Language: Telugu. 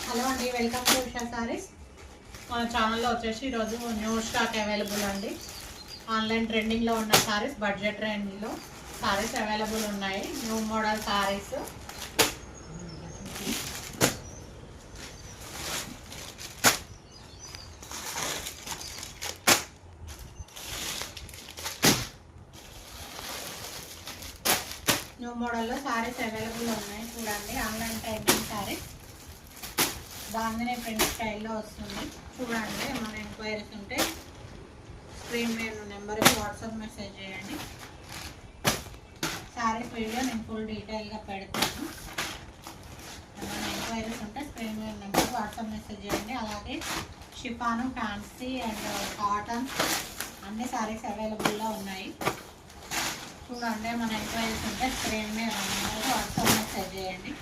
హలో అండి, వెల్కమ్ టు ఉషా సారీస్. మన ఛానల్లో వచ్చేసి ఈరోజు న్యూ స్టాక్ అవైలబుల్ అండి. ఆన్లైన్ ట్రెండింగ్లో ఉన్న సారీస్, బడ్జెట్ రేంజ్లో సారీస్ అవైలబుల్ ఉన్నాయి. New model saris. న్యూ మోడల్లో సారీస్ అవైలబుల్ ఉన్నాయి. చూడండి, ఆన్లైన్ ట్రెండింగ్ సారీస్ బాగానే ప్రింట్ స్టైల్లో వస్తుంది. చూడండి, మన ఎంక్వైరీస్ ఉంటే స్క్రీన్ మీద నెంబర్కి వాట్సాప్ మెసేజ్ చేయండి. సారీస్ వీడియో నేను ఫుల్ డీటెయిల్గా పెడతాను. మన ఎంక్వైరీస్ ఉంటే స్క్రీన్ మీద నెంబర్కి వాట్సాప్ మెసేజ్ చేయండి. అలాగే షిఫాను, ఫ్యాన్సీ అండ్ కాటన్ అన్ని సారీస్ అవైలబుల్లో ఉన్నాయి. చూడండి, మన ఎంక్వైరీస్ ఉంటే స్క్రీన్ మీద నెంబర్కి వాట్సాప్ మెసేజ్ చేయండి.